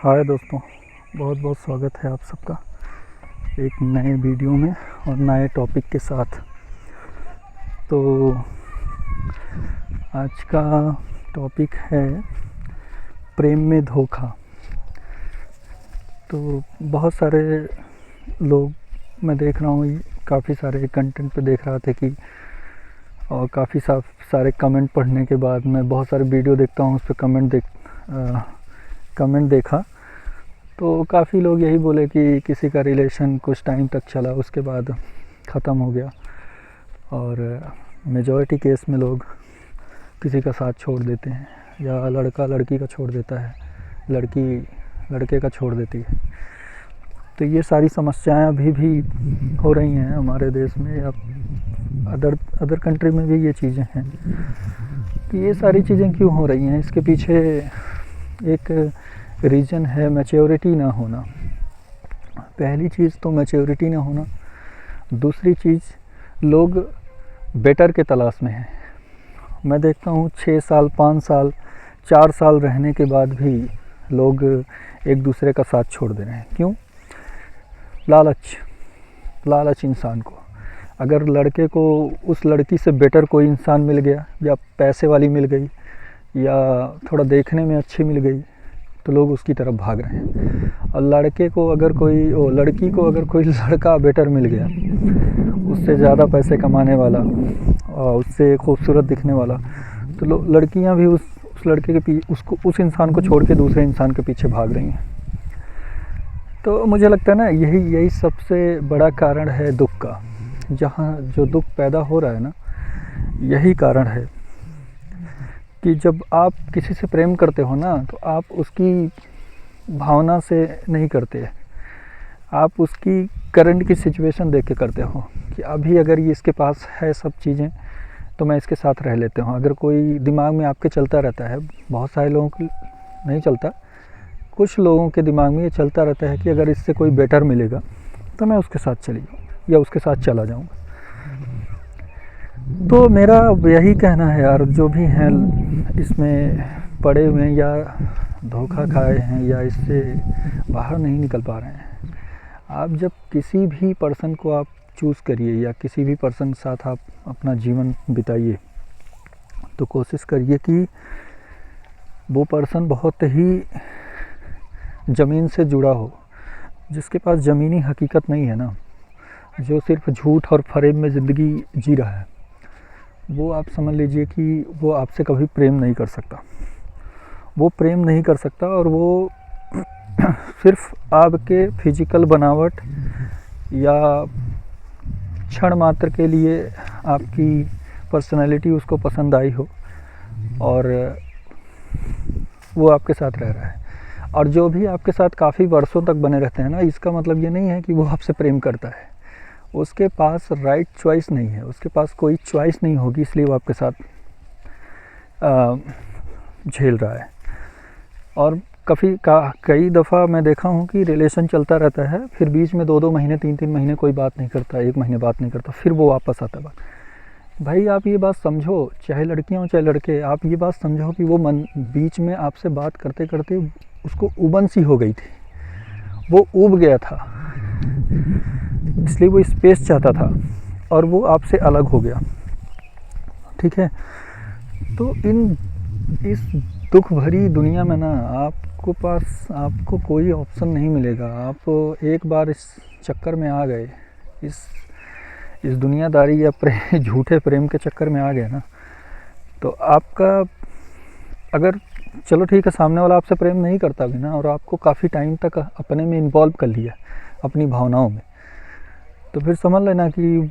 हाय दोस्तों, बहुत बहुत स्वागत है आप सबका एक नए वीडियो में और नए टॉपिक के साथ। तो आज का टॉपिक है प्रेम में धोखा। तो बहुत सारे लोग मैं देख रहा हूँ, काफ़ी सारे कंटेंट पे देख रहा था कि और काफ़ी सारे कमेंट पढ़ने के बाद मैं बहुत सारे वीडियो देखता हूँ, उस पर कमेंट देखा तो काफ़ी लोग यही बोले कि किसी का रिलेशन कुछ टाइम तक चला, उसके बाद ख़त्म हो गया। और मेजॉरिटी केस में लोग किसी का साथ छोड़ देते हैं, या लड़का लड़की का छोड़ देता है, लड़की लड़के का छोड़ देती है। तो ये सारी समस्याएं अभी भी हो रही हैं हमारे देश में, या अदर कंट्री में भी ये चीज़ें हैं। कि ये सारी चीज़ें क्यों हो रही हैं, इसके पीछे एक रीज़न है मैच्योरिटी ना होना। पहली चीज़ तो मैच्योरिटी ना होना। दूसरी चीज़, लोग बेटर के तलाश में हैं। मैं देखता हूँ 6 साल 5 साल 4 साल रहने के बाद भी लोग एक दूसरे का साथ छोड़ दे रहे हैं। क्यों? लालच इंसान को। अगर लड़के को उस लड़की से बेटर कोई इंसान मिल गया, या पैसे वाली मिल गई, या थोड़ा देखने में अच्छी मिल गई, तो लोग उसकी तरफ भाग रहे हैं। और लड़की को अगर कोई लड़का बेटर मिल गया, उससे ज़्यादा पैसे कमाने वाला और उससे खूबसूरत दिखने वाला, तो लड़कियां भी उस लड़के के उस इंसान को छोड़ के दूसरे इंसान के पीछे भाग रही हैं। तो मुझे लगता है ना, यही सबसे बड़ा कारण है दुख का। जहाँ जो दुख पैदा हो रहा है ना, यही कारण है कि जब आप किसी से प्रेम करते हो ना, तो आप उसकी भावना से नहीं करते, आप उसकी करंट की सिचुएशन देख के करते हो कि अभी अगर ये इसके पास है सब चीज़ें, तो मैं इसके साथ रह लेता हूँ। अगर कोई दिमाग में आपके चलता रहता है, बहुत सारे लोगों को नहीं चलता, कुछ लोगों के दिमाग में ये चलता रहता है कि अगर इससे कोई बेटर मिलेगा तो मैं उसके साथ चली जाऊँ या उसके साथ चला जाऊँगा। तो मेरा यही कहना है यार, जो भी हैं इसमें पड़े हुए हैं या धोखा खाए हैं या इससे बाहर नहीं निकल पा रहे हैं, आप जब किसी भी पर्सन को आप चूज़ करिए या किसी भी पर्सन के साथ आप अपना जीवन बिताइए, तो कोशिश करिए कि वो पर्सन बहुत ही ज़मीन से जुड़ा हो। जिसके पास ज़मीनी हकीकत नहीं है ना, जो सिर्फ झूठ और फरेब में ज़िंदगी जी रहा है, वो आप समझ लीजिए कि वो आपसे कभी प्रेम नहीं कर सकता। वो प्रेम नहीं कर सकता, और वो सिर्फ आपके फिजिकल बनावट या क्षण मात्र के लिए आपकी पर्सनैलिटी उसको पसंद आई हो और वो आपके साथ रह रहा है। और जो भी आपके साथ काफ़ी वर्षों तक बने रहते हैं ना, इसका मतलब ये नहीं है कि वो आपसे प्रेम करता है। उसके पास राइट चॉइस नहीं है, उसके पास कोई चॉइस नहीं होगी, इसलिए वो आपके साथ झेल रहा है। और कई दफ़ा मैं देखा हूँ कि रिलेशन चलता रहता है, फिर बीच में 2-2 महीने 3-3 महीने कोई बात नहीं करता, 1 महीने बात नहीं करता, फिर वो वापस आता है। भाई आप ये बात समझो, चाहे लड़कियाँ हो चाहे लड़के, आप ये बात समझो कि वो बीच में आपसे बात करते करते उसको उबन सी हो गई थी, वो उब गया था, इसलिए वो स्पेस चाहता था और वो आपसे अलग हो गया। ठीक है? तो इस दुख भरी दुनिया में ना, आपको कोई ऑप्शन नहीं मिलेगा। आप एक बार इस चक्कर में आ गए, इस दुनियादारी या झूठे प्रेम के चक्कर में आ गए ना, तो आपका, अगर चलो ठीक है सामने वाला आपसे प्रेम नहीं करता भी ना, और आपको काफ़ी टाइम तक अपने में इन्वॉल्व कर लिया, अपनी भावनाओं में, तो फिर समझ लेना कि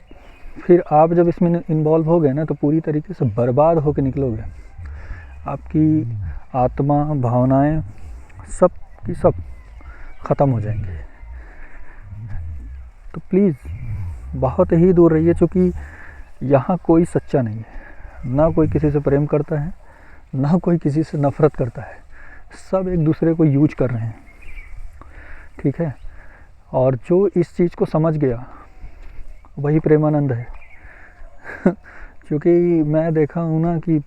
फिर आप जब इसमें इन्वॉल्व हो गए ना, तो पूरी तरीके से बर्बाद होकर निकलोगे। आपकी आत्मा, भावनाएं सब की सब ख़त्म हो जाएंगे। तो प्लीज़ बहुत ही दूर रहिए, क्योंकि यहाँ कोई सच्चा नहीं है। ना कोई किसी से प्रेम करता है, ना कोई किसी से नफ़रत करता है। सब एक दूसरे को यूज कर रहे हैं। ठीक है? और जो इस चीज़ को समझ गया वही प्रेमानंद है। क्योंकि मैं देखा हूँ ना कि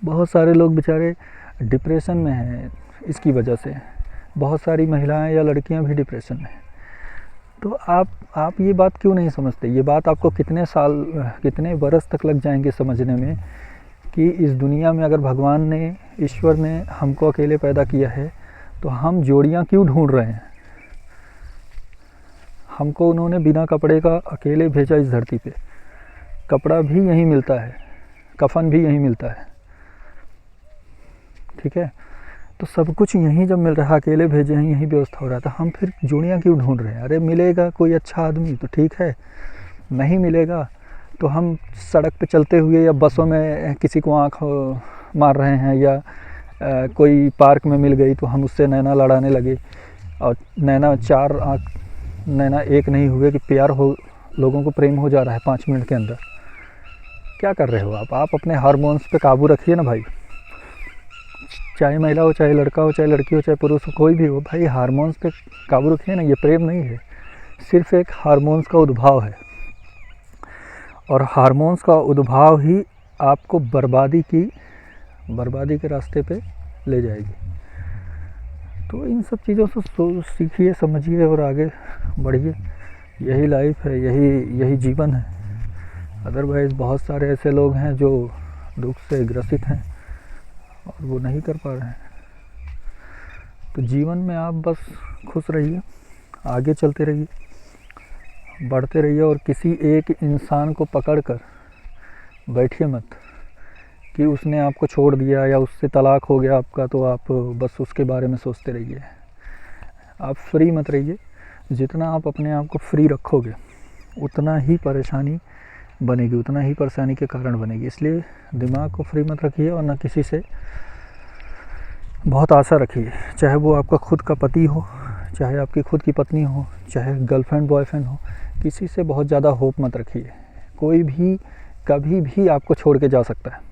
बहुत सारे लोग बेचारे डिप्रेशन में हैं इसकी वजह से, बहुत सारी महिलाएं या लड़कियां भी डिप्रेशन में हैं। तो आप ये बात क्यों नहीं समझते? ये बात आपको कितने साल, कितने बरस तक लग जाएंगे समझने में कि इस दुनिया में अगर भगवान ने, ईश्वर ने हमको अकेले पैदा किया है तो हम जोड़ियां क्यों ढूंढ रहे हैं? हमको उन्होंने बिना कपड़े का अकेले भेजा इस धरती पे। कपड़ा भी यहीं मिलता है, कफन भी यहीं मिलता है, ठीक है? तो सब कुछ यहीं जब मिल रहा है, अकेले भेजे हैं, यहीं व्यवस्था हो रहा था, हम फिर जोड़ियाँ क्यों ढूंढ रहे हैं? अरे मिलेगा कोई अच्छा आदमी तो ठीक है, नहीं मिलेगा तो हम सड़क पे चलते हुए या बसों में किसी को आँख मार रहे हैं, या कोई पार्क में मिल गई तो हम उससे नैना लड़ाने लगे, और नैना चार आँख नैना एक नहीं हुए कि प्यार हो, लोगों को प्रेम हो जा रहा है 5 मिनट के अंदर। क्या कर रहे हो आप अपने हार्मोन्स पे काबू रखिए ना भाई। चाहे महिला हो, चाहे लड़का हो, चाहे लड़की हो, चाहे पुरुष हो, कोई भी हो भाई, हार्मोन्स पे काबू रखिए ना। ये प्रेम नहीं है, सिर्फ एक हार्मोन्स का उद्भाव है, और हार्मोन्स का उद्भाव ही आपको बर्बादी के रास्ते पे ले जाएगी। तो इन सब चीज़ों से सीखिए, समझिए और आगे बढ़िए। यही लाइफ है, यही जीवन है। अदरवाइज़ बहुत सारे ऐसे लोग हैं जो दुख से ग्रसित हैं और वो नहीं कर पा रहे हैं। तो जीवन में आप बस खुश रहिए, आगे चलते रहिए, बढ़ते रहिए, और किसी एक इंसान को पकड़कर बैठिए मत कि उसने आपको छोड़ दिया या उससे तलाक हो गया आपका तो आप बस उसके बारे में सोचते रहिए। आप फ्री मत रहिए। जितना आप अपने आप को फ्री रखोगे उतना ही परेशानी बनेगी, उतना ही परेशानी के कारण बनेगी। इसलिए दिमाग को फ्री मत रखिए और ना किसी से बहुत आशा रखिए, चाहे वो आपका खुद का पति हो, चाहे आपकी खुद की पत्नी हो, चाहे गर्लफ्रेंड बॉयफ्रेंड हो। किसी से बहुत ज़्यादा होप मत रखिए। कोई भी कभी भी आपको छोड़ के जा सकता है।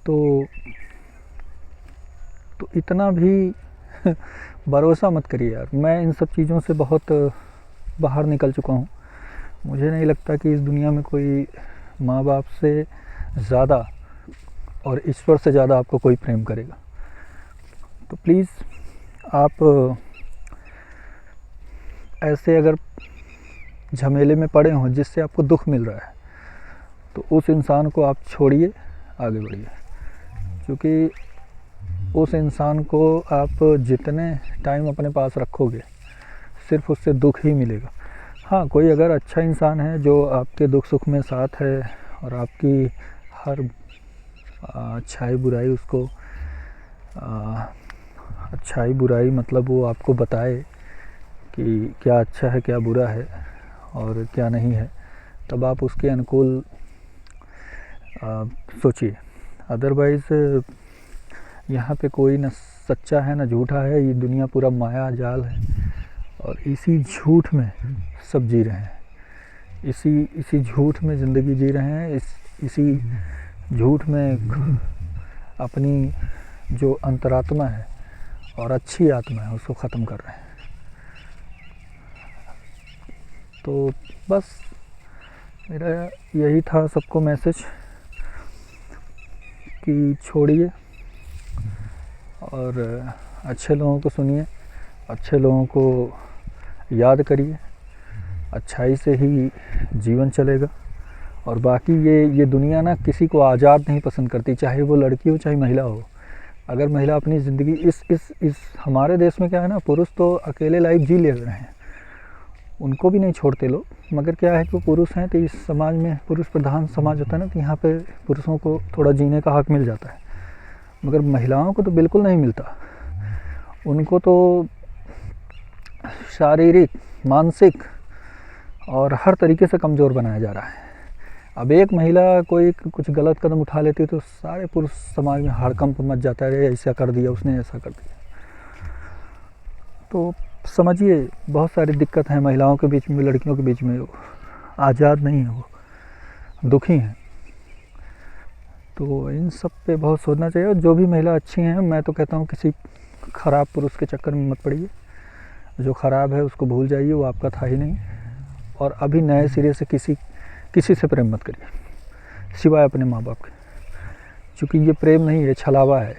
तो इतना भी भरोसा मत करिए यार। मैं इन सब चीज़ों से बहुत बाहर निकल चुका हूँ। मुझे नहीं लगता कि इस दुनिया में कोई माँ बाप से ज़्यादा और ईश्वर से ज़्यादा आपको कोई प्रेम करेगा। तो प्लीज़ आप ऐसे अगर झमेले में पड़े हों जिससे आपको दुख मिल रहा है तो उस इंसान को आप छोड़िए, आगे बढ़िए। क्योंकि उस इंसान को आप जितने टाइम अपने पास रखोगे सिर्फ उससे दुख ही मिलेगा। हाँ, कोई अगर अच्छा इंसान है जो आपके दुख सुख में साथ है और आपकी हर अच्छाई बुराई उसको अच्छाई बुराई मतलब वो आपको बताए कि क्या अच्छा है, क्या बुरा है और क्या नहीं है, तब आप उसके अनुकूल सोचिए। अदरवाइज़ यहाँ पे कोई न सच्चा है न झूठा है, ये दुनिया पूरा माया जाल है और इसी झूठ में सब जी रहे हैं। इसी झूठ में ज़िंदगी जी रहे हैं। इसी झूठ में अपनी जो अंतरात्मा है और अच्छी आत्मा है उसको ख़त्म कर रहे हैं। तो बस मेरा यही था सबको मैसेज कि छोड़िए और अच्छे लोगों को सुनिए, अच्छे लोगों को याद करिए। अच्छाई से ही जीवन चलेगा। और बाकी ये दुनिया ना किसी को आज़ाद नहीं पसंद करती, चाहे वो लड़की हो चाहे महिला हो। अगर महिला अपनी ज़िंदगी इस हमारे देश में क्या है ना, पुरुष तो अकेले लाइफ जी ले रहे हैं, उनको भी नहीं छोड़ते लोग। मगर क्या है कि वो पुरुष हैं तो इस समाज में पुरुष प्रधान समाज होता है ना, तो यहाँ पे पुरुषों को थोड़ा जीने का हक मिल जाता है। मगर महिलाओं को तो बिल्कुल नहीं मिलता। उनको तो शारीरिक, मानसिक और हर तरीके से कमज़ोर बनाया जा रहा है। अब एक महिला कोई कुछ गलत कदम उठा लेती है तो सारे पुरुष समाज में हड़कंप मच जाता है, अरे ऐसा कर दिया उसने, ऐसा कर दिया। तो समझिए बहुत सारी दिक्कत है महिलाओं के बीच में, लड़कियों के बीच में। वो आज़ाद नहीं है, वो दुखी हैं। तो इन सब पे बहुत सोचना चाहिए। और जो भी महिला अच्छी हैं, मैं तो कहता हूँ किसी ख़राब पुरुष के चक्कर में मत पड़िए। जो ख़राब है उसको भूल जाइए, वो आपका था ही नहीं। और अभी नए सिरे से किसी से प्रेम मत करिए सिवाय अपने माँ बाप के। क्योंकि ये प्रेम नहीं है, छलावा है।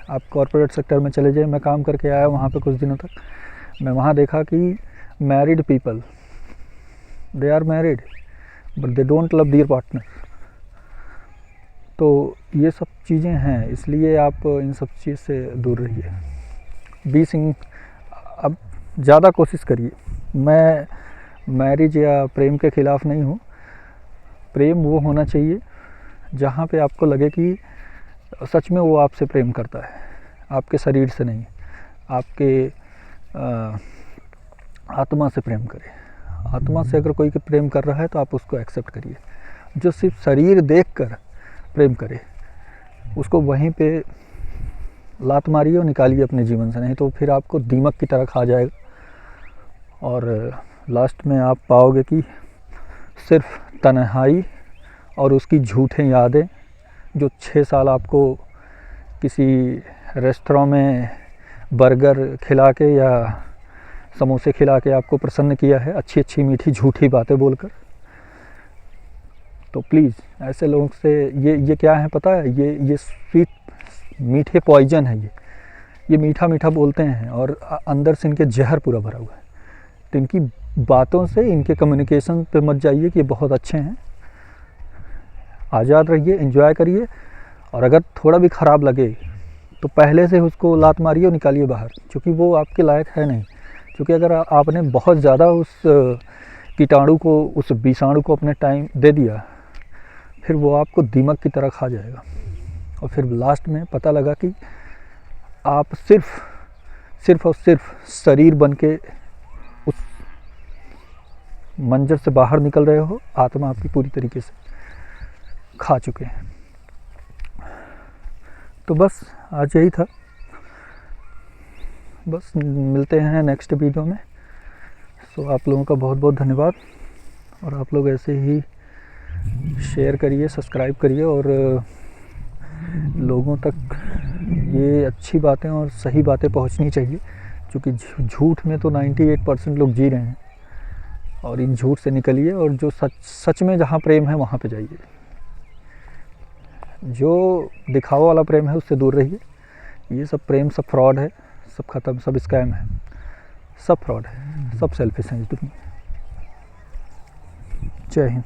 आप कॉरपोरेट सेक्टर में चले जाइए, मैं काम करके आया वहाँ पे कुछ दिनों तक, मैं वहाँ देखा कि married people, they are married but they don't love their partner. तो ये सब चीज़ें हैं, इसलिए आप इन सब चीज़ से दूर रहिए। अब ज़्यादा कोशिश करिए। मैं मैरिज या प्रेम के ख़िलाफ़ नहीं हूँ। प्रेम वो होना चाहिए जहाँ पे आपको लगे कि सच में वो आपसे प्रेम करता है, आपके शरीर से नहीं, आपके आत्मा से प्रेम करे। आत्मा से अगर कोई प्रेम कर रहा है तो आप उसको एक्सेप्ट करिए। जो सिर्फ शरीर देखकर प्रेम करे उसको वहीं पे लात मारिए और निकालिए अपने जीवन से, नहीं तो फिर आपको दीमक की तरह खा जाएगा और लास्ट में आप पाओगे कि सिर्फ तन्हाई और उसकी झूठे यादें, जो 6 साल आपको किसी रेस्टोरेंट में बर्गर खिला के या समोसे खिला के आपको प्रसन्न किया है, अच्छी अच्छी मीठी झूठी बातें बोलकर। तो प्लीज़ ऐसे लोगों से, ये क्या है पता है, ये स्वीट मीठे पॉइजन है। ये मीठा मीठा बोलते हैं और अंदर से इनके जहर पूरा भरा हुआ है। तो इनकी बातों से, इनके कम्युनिकेशन पे मत जाइए कि ये बहुत अच्छे हैं। आज़ाद रहिए, एंजॉय करिए, और अगर थोड़ा भी ख़राब लगे तो पहले से उसको लात मारिए और निकालिए बाहर, क्योंकि वो आपके लायक है नहीं। क्योंकि अगर आपने बहुत ज़्यादा उस कीटाणु को, उस विषाणु को अपने टाइम दे दिया, फिर वो आपको दीमक की तरह खा जाएगा और फिर लास्ट में पता लगा कि आप सिर्फ और सिर्फ शरीर बन के उस मंजर से बाहर निकल रहे हो, आत्मा आपकी पूरी तरीके से खा चुके हैं। तो बस आज यही था। बस मिलते हैं नेक्स्ट वीडियो में। सो आप लोगों का बहुत बहुत धन्यवाद, और आप लोग ऐसे ही शेयर करिए, सब्सक्राइब करिए, और लोगों तक ये अच्छी बातें और सही बातें पहुंचनी चाहिए, क्योंकि झूठ में तो 98% लोग जी रहे हैं। और इन झूठ से निकलिए और जो सच में जहाँ प्रेम है वहाँ पे जाइए। जो दिखावा वाला प्रेम है उससे दूर रहिए। ये सब प्रेम सब फ्रॉड है, सब ख़त्म, सब स्कैम है, सब फ्रॉड है, सब सेल्फिश हैं इस दुनिया में। जय हिंद।